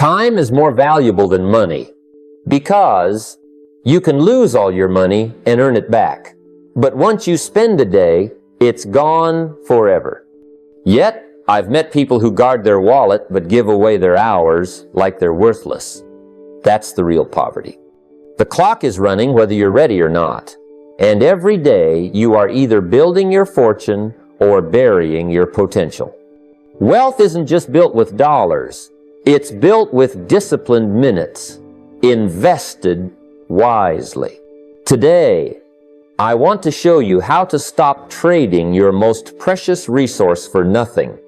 Time is more valuable than money because you can lose all your money and earn it back. But once you spend a day, it's gone forever. Yet, I've met people who guard their wallet but give away their hours like they're worthless. That's the real poverty. The clock is running whether you're ready or not. And every day you are either building your fortune or burying your potential. Wealth isn't just built with dollars. It's built with disciplined minutes, invested wisely. Today, I want to show you how to stop trading your most precious resource for nothing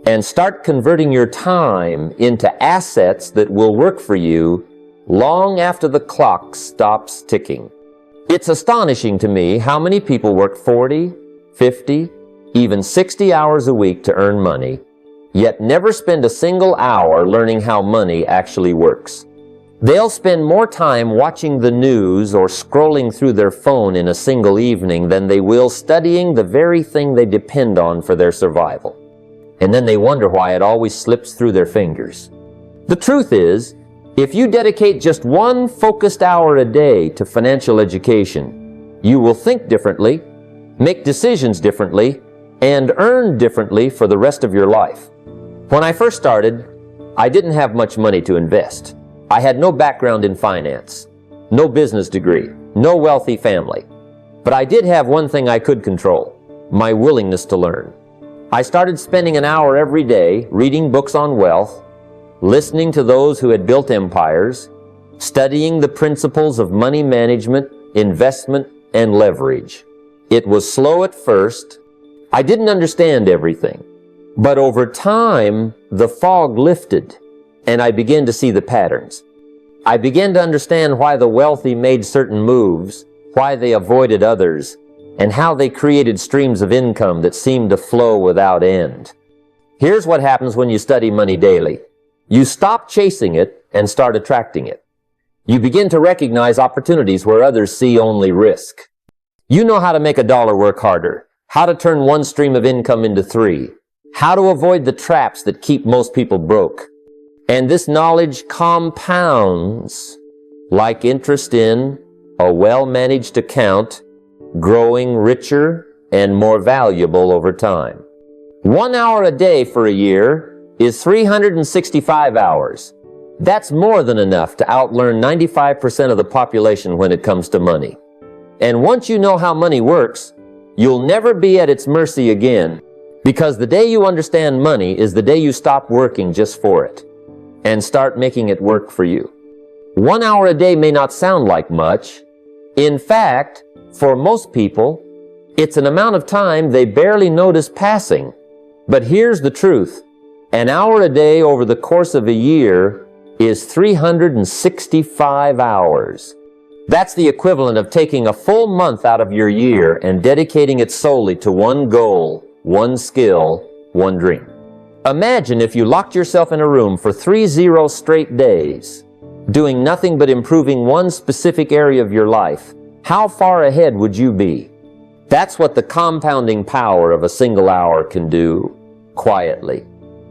and start converting your time into assets that will work for you long after the clock stops ticking. It's astonishing to me how many people work 40, 50, even 60 hours a week to earn money, yet never spend a single hour learning how money actually works. They'll spend more time watching the news or scrolling through their phone in a single evening than they will studying the very thing they depend on for their survival. And then they wonder why it always slips through their fingers. The truth is, if you dedicate just one focused hour a day to financial education, you will think differently, make decisions differently, and earn differently for the rest of your life. When I first started, I didn't have much money to invest. I had no background in finance, no business degree, no wealthy family. But I did have one thing I could control: my willingness to learn. I started spending an hour every day reading books on wealth, listening to those who had built empires, studying the principles of money management, investment, and leverage. It was slow at first. I didn't understand everything. But over time, the fog lifted, and I began to see the patterns. I began to understand why the wealthy made certain moves, why they avoided others, and how they created streams of income that seemed to flow without end. Here's what happens when you study money daily. You stop chasing it and start attracting it. You begin to recognize opportunities where others see only risk. You know how to make a dollar work harder, how to turn one stream of income into three, how to avoid the traps that keep most people broke. And this knowledge compounds like interest in a well-managed account, growing richer and more valuable over time. 1 hour a day for a year is 365 hours. That's more than enough to outlearn 95% of the population when it comes to money. And once you know how money works, you'll never be at its mercy again, because the day you understand money is the day you stop working just for it and start making it work for you. 1 hour a day may not sound like much. In fact, for most people, it's an amount of time they barely notice passing. But here's the truth. An hour a day over the course of a year is 365 hours. That's the equivalent of taking a full month out of your year and dedicating it solely to one goal, one skill, one dream. Imagine if you locked yourself in a room for 30 straight days, doing nothing but improving one specific area of your life. How far ahead would you be? That's what the compounding power of a single hour can do, quietly,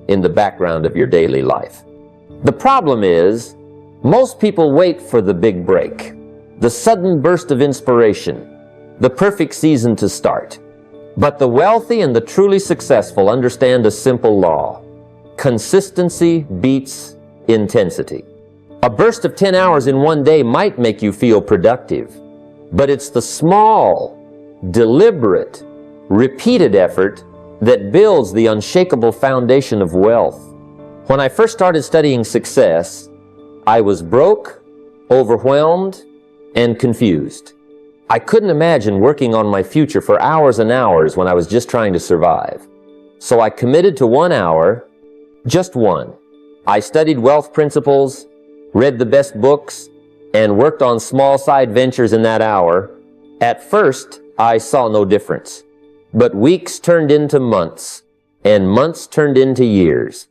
in the background of your daily life. The problem is, most people wait for the big break, the sudden burst of inspiration, the perfect season to start. But the wealthy and the truly successful understand a simple law: consistency beats intensity. A burst of 10 hours in one day might make you feel productive, but it's the small, deliberate, repeated effort that builds the unshakable foundation of wealth. When I first started studying success, I was broke, overwhelmed, and confused. I couldn't imagine working on my future for hours and hours when I was just trying to survive. So I committed to 1 hour, just one. I studied wealth principles, read the best books, and worked on small side ventures in that hour. At first, I saw no difference. But weeks turned into months, and months turned into years.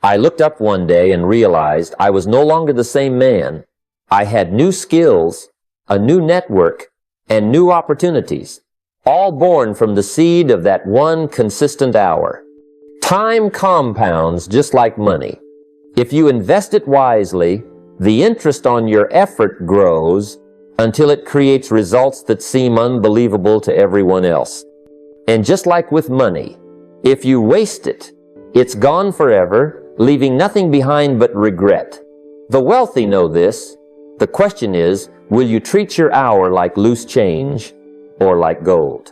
I looked up one day and realized I was no longer the same man. I had new skills, a new network, and new opportunities, all born from the seed of that one consistent hour. Time compounds just like money. If you invest it wisely, the interest on your effort grows until it creates results that seem unbelievable to everyone else. And just like with money, if you waste it, it's gone forever, leaving nothing behind but regret. The wealthy know this. The question is, will you treat your hour like loose change or like gold?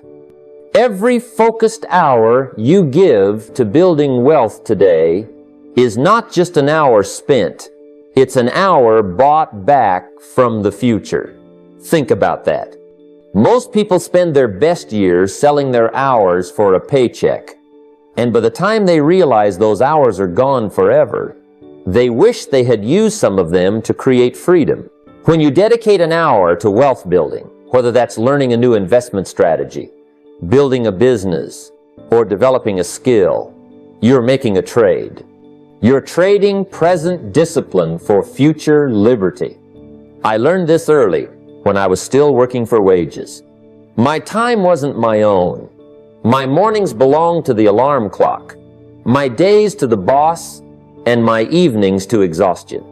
Every focused hour you give to building wealth today is not just an hour spent. It's an hour bought back from the future. Think about that. Most people spend their best years selling their hours for a paycheck. And by the time they realize those hours are gone forever, they wish they had used some of them to create freedom. When you dedicate an hour to wealth building, whether that's learning a new investment strategy, building a business, or developing a skill, you're making a trade. You're trading present discipline for future liberty. I learned this early when I was still working for wages. My time wasn't my own. My mornings belonged to the alarm clock, my days to the boss, and my evenings to exhaustion.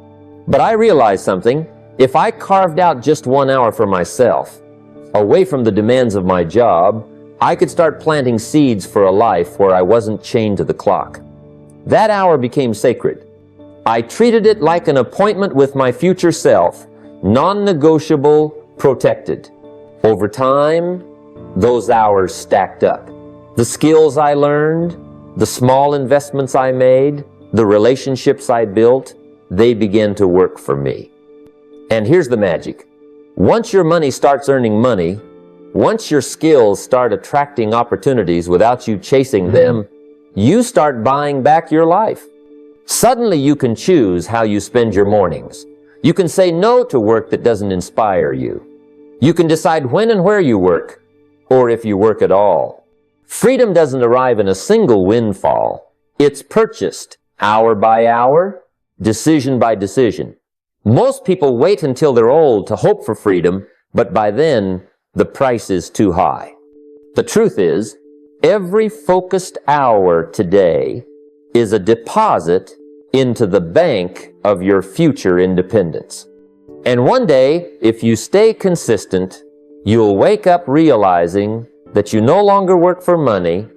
But I realized something. If I carved out just 1 hour for myself, away from the demands of my job, I could start planting seeds for a life where I wasn't chained to the clock. That hour became sacred. I treated it like an appointment with my future self, non-negotiable, protected. Over time, those hours stacked up. The skills I learned, the small investments I made, the relationships I built, they began to work for me. And here's the magic. Once your money starts earning money, once your skills start attracting opportunities without you chasing them, you start buying back your life. Suddenly you can choose how you spend your mornings. You can say no to work that doesn't inspire you. You can decide when and where you work, or if you work at all. Freedom doesn't arrive in a single windfall. It's purchased hour by hour, decision by decision. Most people wait until they're old to hope for freedom, but by then, the price is too high. The truth is, every focused hour today is a deposit into the bank of your future independence. And one day, if you stay consistent, you'll wake up realizing that you no longer work for money.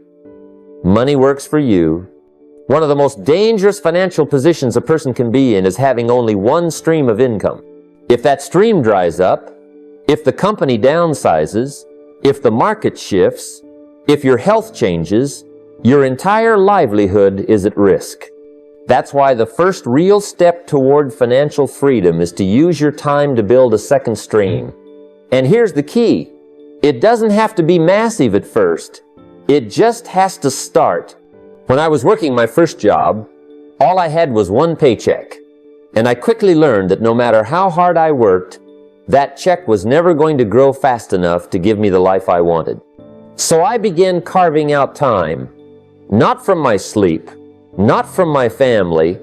Money works for you. One of the most dangerous financial positions a person can be in is having only one stream of income. If that stream dries up, if the company downsizes, if the market shifts, if your health changes, your entire livelihood is at risk. That's why the first real step toward financial freedom is to use your time to build a second stream. And here's the key. It doesn't have to be massive at first. It just has to start. When I was working my first job, all I had was one paycheck. And I quickly learned that no matter how hard I worked, that check was never going to grow fast enough to give me the life I wanted. So I began carving out time, not from my sleep, not from my family,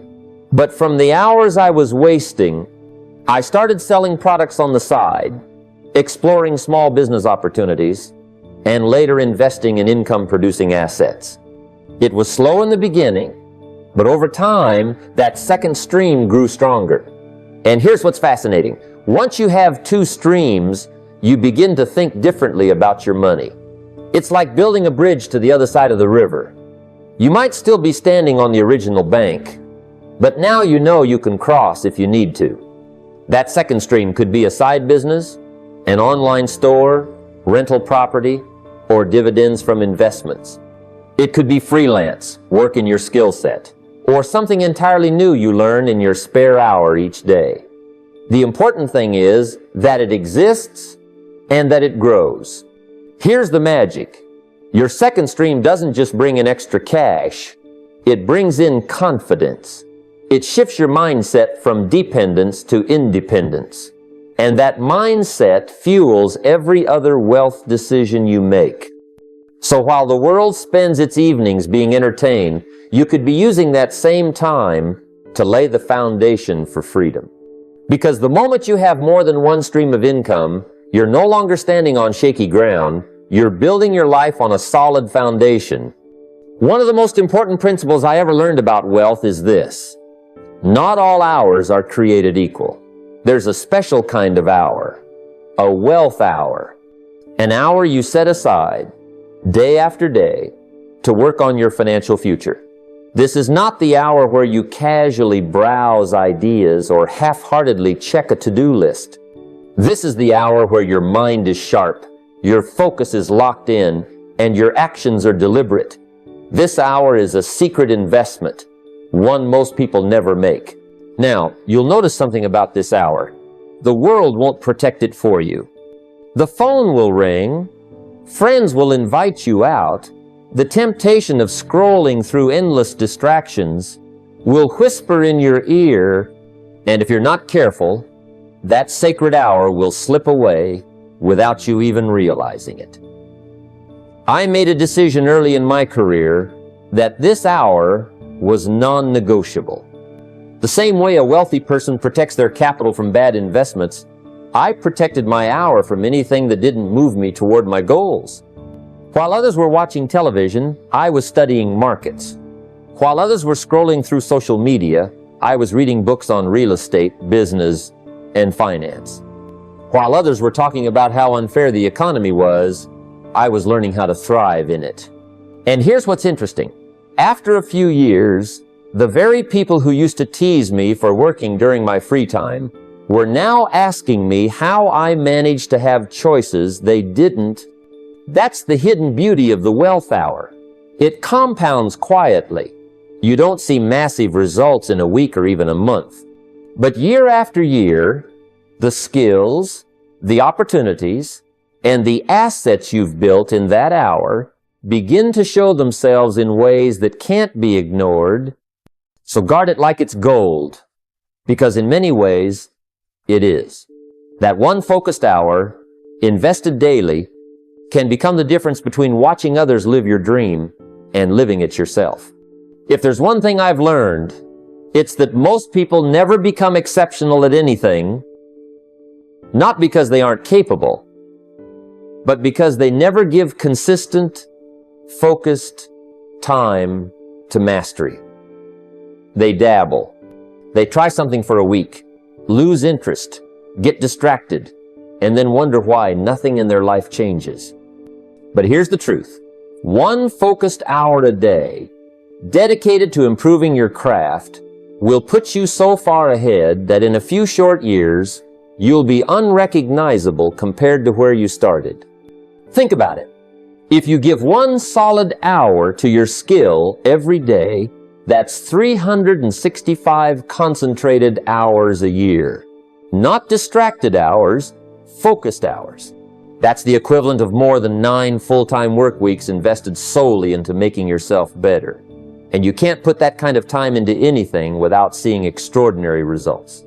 but from the hours I was wasting. I started selling products on the side, exploring small business opportunities, and later investing in income-producing assets. It was slow in the beginning, but over time, that second stream grew stronger. And here's what's fascinating. Once you have two streams, you begin to think differently about your money. It's like building a bridge to the other side of the river. You might still be standing on the original bank, but now you know you can cross if you need to. That second stream could be a side business, an online store, rental property, or dividends from investments. It could be freelance, work in your skill set, or something entirely new you learn in your spare hour each day. The important thing is that it exists and that it grows. Here's the magic. Your second stream doesn't just bring in extra cash. It brings in confidence. It shifts your mindset from dependence to independence. And that mindset fuels every other wealth decision you make. So while the world spends its evenings being entertained, you could be using that same time to lay the foundation for freedom. Because the moment you have more than one stream of income, you're no longer standing on shaky ground. You're building your life on a solid foundation. One of the most important principles I ever learned about wealth is this. Not all hours are created equal. There's a special kind of hour, a wealth hour, an hour you set aside day after day to work on your financial future. This is not the hour where you casually browse ideas or half-heartedly check a to-do list. This is the hour where your mind is sharp, your focus is locked in, and your actions are deliberate. This hour is a secret investment, one most people never make. Now, you'll notice something about this hour. The world won't protect it for you. The phone will ring, friends will invite you out, the temptation of scrolling through endless distractions will whisper in your ear, and if you're not careful, that sacred hour will slip away without you even realizing it. I made a decision early in my career that this hour was non-negotiable. The same way a wealthy person protects their capital from bad investments, I protected my hour from anything that didn't move me toward my goals. While others were watching television, I was studying markets. While others were scrolling through social media, I was reading books on real estate, business, and finance. While others were talking about how unfair the economy was, I was learning how to thrive in it. And here's what's interesting. After a few years, the very people who used to tease me for working during my free time were now asking me how I managed to have choices they didn't. That's the hidden beauty of the wealth hour. It compounds quietly. You don't see massive results in a week or even a month. But year after year, the skills, the opportunities, and the assets you've built in that hour begin to show themselves in ways that can't be ignored. So guard it like it's gold, because in many ways, it is. That one focused hour, invested daily, can become the difference between watching others live your dream and living it yourself. If there's one thing I've learned, it's that most people never become exceptional at anything, not because they aren't capable, but because they never give consistent, focused time to mastery. They dabble. They try something for a week, lose interest, get distracted, and then wonder why nothing in their life changes. But here's the truth. One focused hour a day, dedicated to improving your craft, will put you so far ahead that in a few short years, you'll be unrecognizable compared to where you started. Think about it. If you give one solid hour to your skill every day, that's 365 concentrated hours a year. Not distracted hours, focused hours. That's the equivalent of more than 9 full-time work weeks invested solely into making yourself better. And you can't put that kind of time into anything without seeing extraordinary results.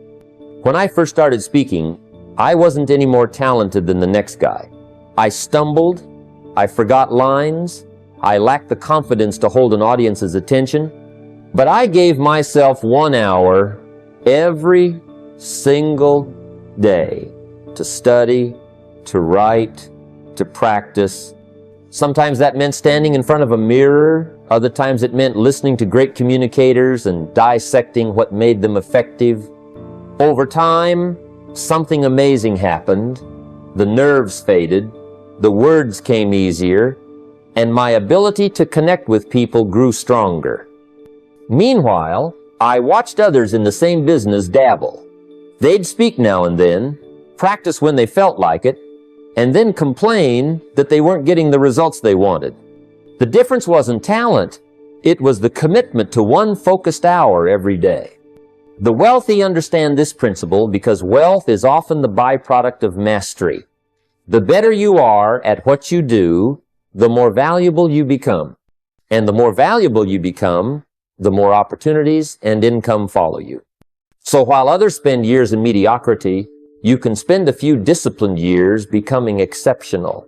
When I first started speaking, I wasn't any more talented than the next guy. I stumbled, I forgot lines, I lacked the confidence to hold an audience's attention, but I gave myself 1 hour every single day to study, to write, to practice. Sometimes that meant standing in front of a mirror. Other times it meant listening to great communicators and dissecting what made them effective. Over time, something amazing happened. The nerves faded, the words came easier, and my ability to connect with people grew stronger. Meanwhile, I watched others in the same business dabble. They'd speak now and then, practice when they felt like it, and then complain that they weren't getting the results they wanted. The difference wasn't talent, it was the commitment to one focused hour every day. The wealthy understand this principle because wealth is often the byproduct of mastery. The better you are at what you do, the more valuable you become. And the more valuable you become, the more opportunities and income follow you. So while others spend years in mediocrity, you can spend a few disciplined years becoming exceptional.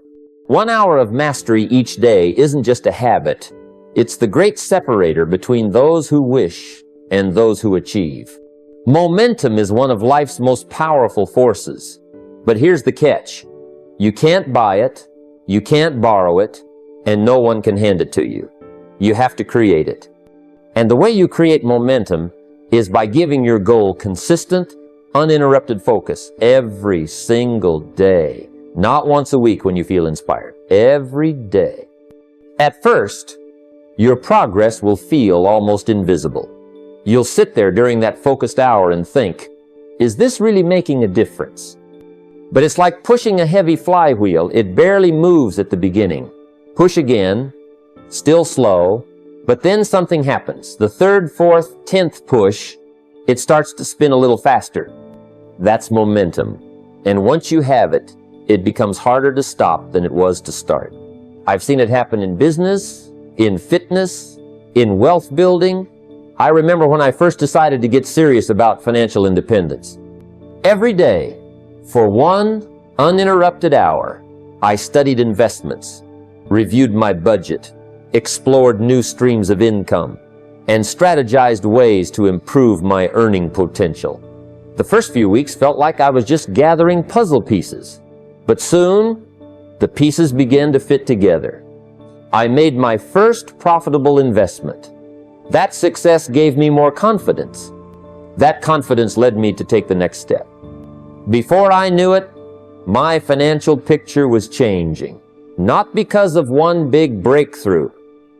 1 hour of mastery each day isn't just a habit. It's the great separator between those who wish and those who achieve. Momentum is one of life's most powerful forces. But here's the catch. You can't buy it, you can't borrow it, and no one can hand it to you. You have to create it. And the way you create momentum is by giving your goal consistent, uninterrupted focus every single day. Not once a week when you feel inspired. Every day. At first, your progress will feel almost invisible. You'll sit there during that focused hour and think, is this really making a difference? But it's like pushing a heavy flywheel. It barely moves at the beginning. Push again, still slow, but then something happens. The third, fourth, 10th push, it starts to spin a little faster. That's momentum. And once you have it, it becomes harder to stop than it was to start. I've seen it happen in business, in fitness, in wealth building. I remember when I first decided to get serious about financial independence. Every day, for one uninterrupted hour, I studied investments, reviewed my budget, explored new streams of income, and strategized ways to improve my earning potential. The first few weeks felt like I was just gathering puzzle pieces, but soon the pieces began to fit together. I made my first profitable investment. That success gave me more confidence. That confidence led me to take the next step. Before I knew it, my financial picture was changing. Not because of one big breakthrough,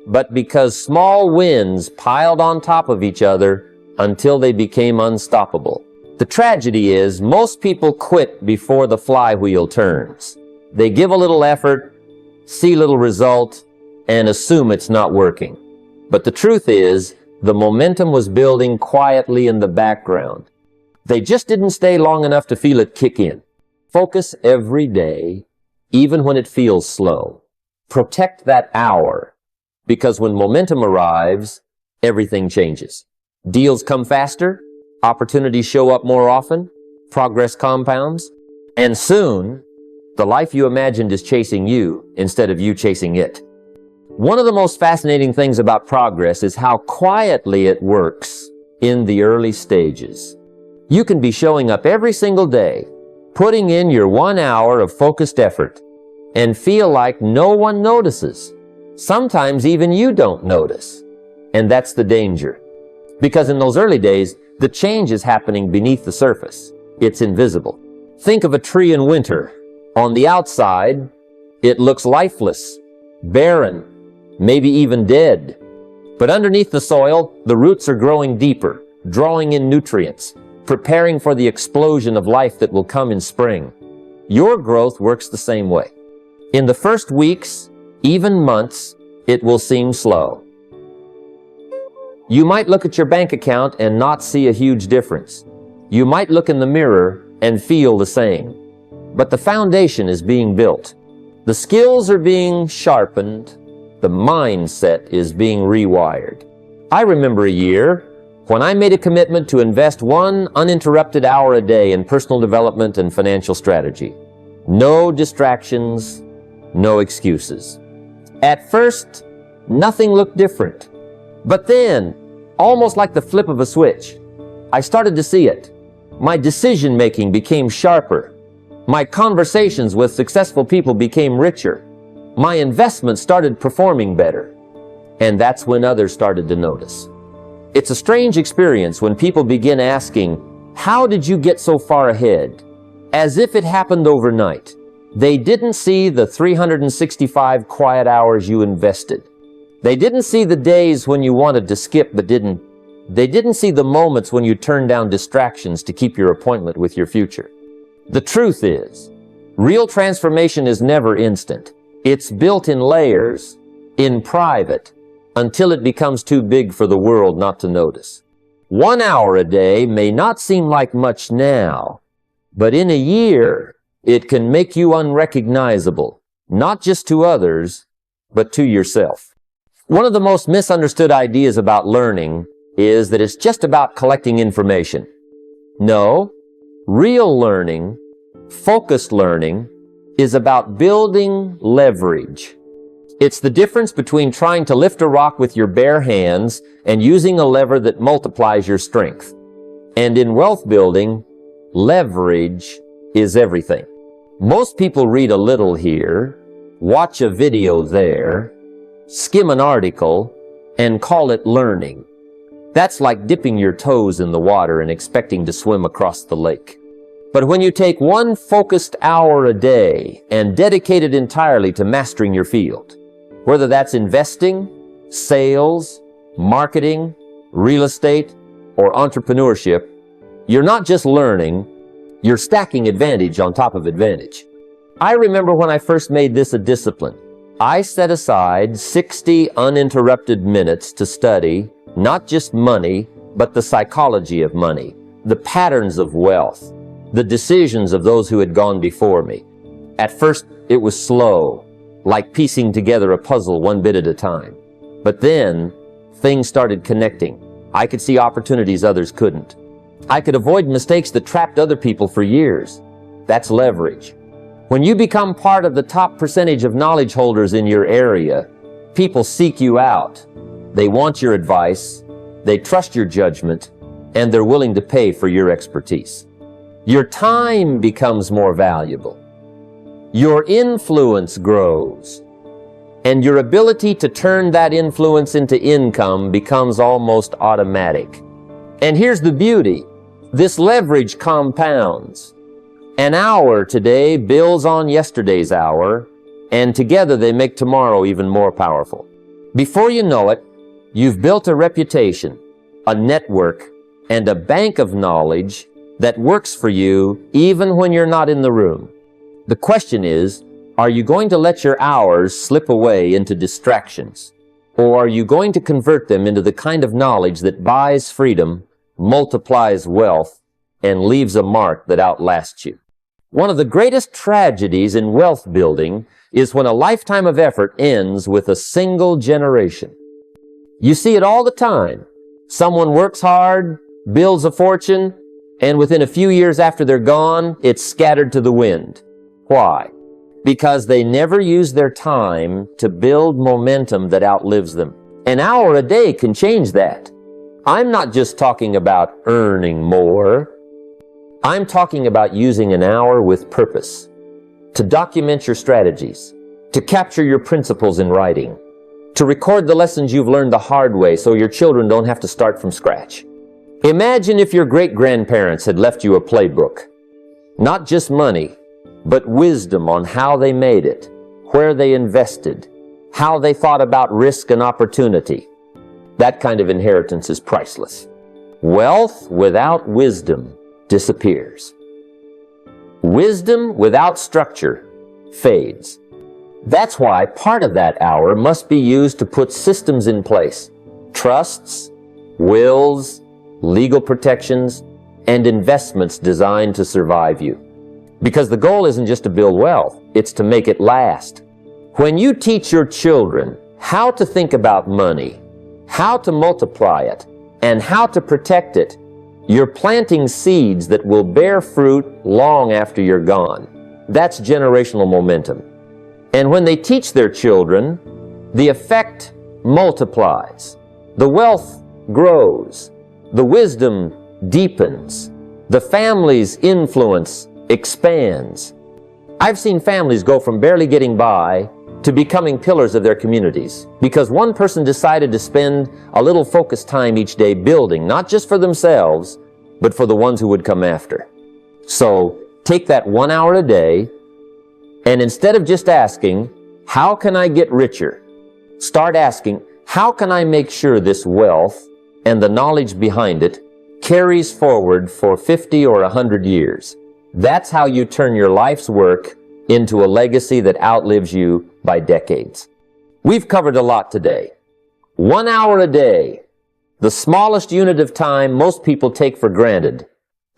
but because small wins piled on top of each other until they became unstoppable. The tragedy is most people quit before the flywheel turns. They give a little effort, see little result, and assume it's not working. But the truth is, the momentum was building quietly in the background. They just didn't stay long enough to feel it kick in. Focus every day, even when it feels slow. Protect that hour, because when momentum arrives, everything changes. Deals come faster, opportunities show up more often, progress compounds, and soon, the life you imagined is chasing you instead of you chasing it. One of the most fascinating things about progress is how quietly it works in the early stages. You can be showing up every single day, putting in your 1 hour of focused effort, and feel like no one notices. Sometimes even you don't notice. And that's the danger. Because in those early days, the change is happening beneath the surface. It's invisible. Think of a tree in winter. On the outside, it looks lifeless, barren, maybe even dead. But underneath the soil, the roots are growing deeper, drawing in nutrients, preparing for the explosion of life that will come in spring. Your growth works the same way. In the first weeks, even months, it will seem slow. You might look at your bank account and not see a huge difference. You might look in the mirror and feel the same. But the foundation is being built. The skills are being sharpened. The mindset is being rewired. I remember a year when I made a commitment to invest 1 uninterrupted hour a day in personal development and financial strategy. No distractions, no excuses. At first, nothing looked different. But then, almost like the flip of a switch, I started to see it. My decision-making became sharper. My conversations with successful people became richer. My investments started performing better. And that's when others started to notice. It's a strange experience when people begin asking, how did you get so far ahead? As if it happened overnight. They didn't see the 365 quiet hours you invested. They didn't see the days when you wanted to skip but didn't. They didn't see the moments when you turned down distractions to keep your appointment with your future. The truth is, real transformation is never instant. It's built in layers, in private, until it becomes too big for the world not to notice. 1 hour a day may not seem like much now, but in a year, it can make you unrecognizable, not just to others, but to yourself. One of the most misunderstood ideas about learning is that it's just about collecting information. No, real learning, focused learning, is about building leverage. It's the difference between trying to lift a rock with your bare hands and using a lever that multiplies your strength. And in wealth building, leverage is everything. Most people read a little here, watch a video there, skim an article, and call it learning. That's like dipping your toes in the water and expecting to swim across the lake. But when you take one focused hour a day and dedicate it entirely to mastering your field, whether that's investing, sales, marketing, real estate, or entrepreneurship, you're not just learning, you're stacking advantage on top of advantage. I remember when I first made this a discipline. I set aside 60 uninterrupted minutes to study not just money, but the psychology of money, the patterns of wealth, the decisions of those who had gone before me. At first, it was slow, like piecing together a puzzle one bit at a time. But then, things started connecting. I could see opportunities others couldn't. I could avoid mistakes that trapped other people for years. That's leverage. When you become part of the top percentage of knowledge holders in your area, people seek you out. They want your advice, they trust your judgment, and they're willing to pay for your expertise. Your time becomes more valuable. Your influence grows. And your ability to turn that influence into income becomes almost automatic. And here's the beauty. This leverage compounds. An hour today builds on yesterday's hour, and together they make tomorrow even more powerful. Before you know it, you've built a reputation, a network, and a bank of knowledge that works for you even when you're not in the room. The question is, are you going to let your hours slip away into distractions? Or are you going to convert them into the kind of knowledge that buys freedom, multiplies wealth, and leaves a mark that outlasts you? One of the greatest tragedies in wealth building is when a lifetime of effort ends with a single generation. You see it all the time. Someone works hard, builds a fortune, and within a few years after they're gone, it's scattered to the wind. Why? Because they never use their time to build momentum that outlives them. An hour a day can change that. I'm not just talking about earning more. I'm talking about using an hour with purpose, to document your strategies, to capture your principles in writing, to record the lessons you've learned the hard way so your children don't have to start from scratch. Imagine if your great-grandparents had left you a playbook. Not just money, but wisdom on how they made it, where they invested, how they thought about risk and opportunity. That kind of inheritance is priceless. Wealth without wisdom disappears. Wisdom without structure fades. That's why part of that hour must be used to put systems in place. Trusts, wills, legal protections, and investments designed to survive you. Because the goal isn't just to build wealth, it's to make it last. When you teach your children how to think about money, how to multiply it, and how to protect it, you're planting seeds that will bear fruit long after you're gone. That's generational momentum. And when they teach their children, the effect multiplies. The wealth grows. The wisdom deepens. The family's influence expands. I've seen families go from barely getting by to becoming pillars of their communities because one person decided to spend a little focused time each day building, not just for themselves, but for the ones who would come after. So take that 1 hour a day, and instead of just asking, how can I get richer? Start asking, how can I make sure this wealth and the knowledge behind it carries forward for 50 or 100 years? That's how you turn your life's work into a legacy that outlives you by decades. We've covered a lot today. 1 hour a day, the smallest unit of time most people take for granted,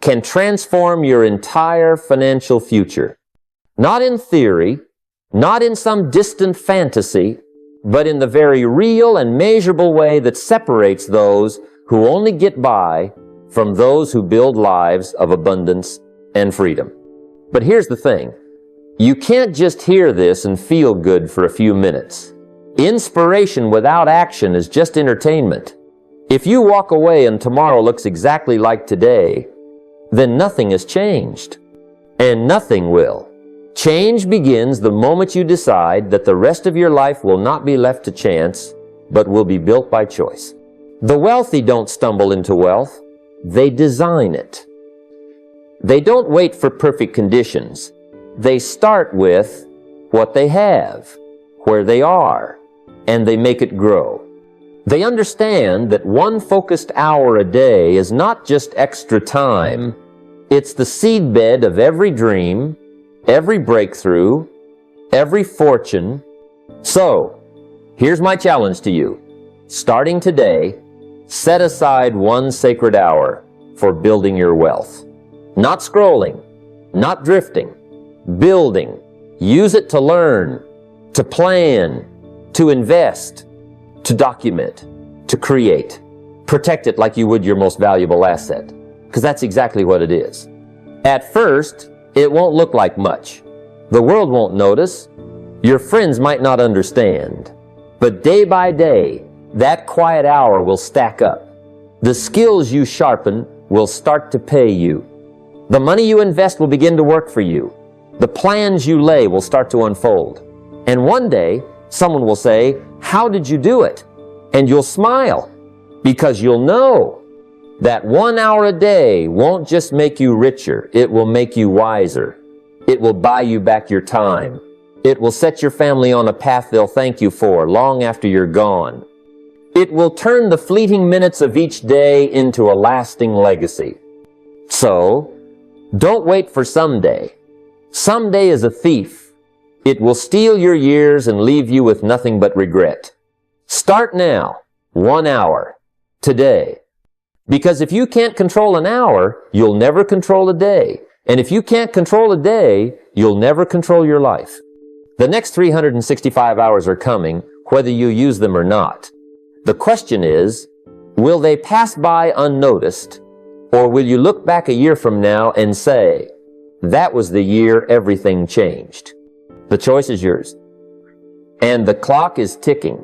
can transform your entire financial future. Not in theory, not in some distant fantasy, but in the very real and measurable way that separates those who only get by from those who build lives of abundance and freedom. But here's the thing. You can't just hear this and feel good for a few minutes. Inspiration without action is just entertainment. If you walk away and tomorrow looks exactly like today, then nothing has changed. And nothing will. Change begins the moment you decide that the rest of your life will not be left to chance, but will be built by choice. The wealthy don't stumble into wealth. They design it. They don't wait for perfect conditions. They start with what they have, where they are, and they make it grow. They understand that one focused hour a day is not just extra time. It's the seedbed of every dream, every breakthrough, every fortune. So, here's my challenge to you. Starting today, set aside one sacred hour for building your wealth. Not scrolling, not drifting, building. Use it to learn, to plan, to invest, to document, to create. Protect it like you would your most valuable asset, because that's exactly what it is. At first, it won't look like much. The world won't notice. Your friends might not understand. But day by day, that quiet hour will stack up. The skills you sharpen will start to pay you. The money you invest will begin to work for you. The plans you lay will start to unfold. And one day, someone will say, "How did you do it?" And you'll smile, because you'll know that 1 hour a day won't just make you richer, it will make you wiser. It will buy you back your time. It will set your family on a path they'll thank you for long after you're gone. It will turn the fleeting minutes of each day into a lasting legacy. So, don't wait for someday. Someday is a thief. It will steal your years and leave you with nothing but regret. Start now, 1 hour, today. Because if you can't control an hour, you'll never control a day. And if you can't control a day, you'll never control your life. The next 365 hours are coming, whether you use them or not. The question is, will they pass by unnoticed, or will you look back a year from now and say, that was the year everything changed? The choice is yours. And the clock is ticking.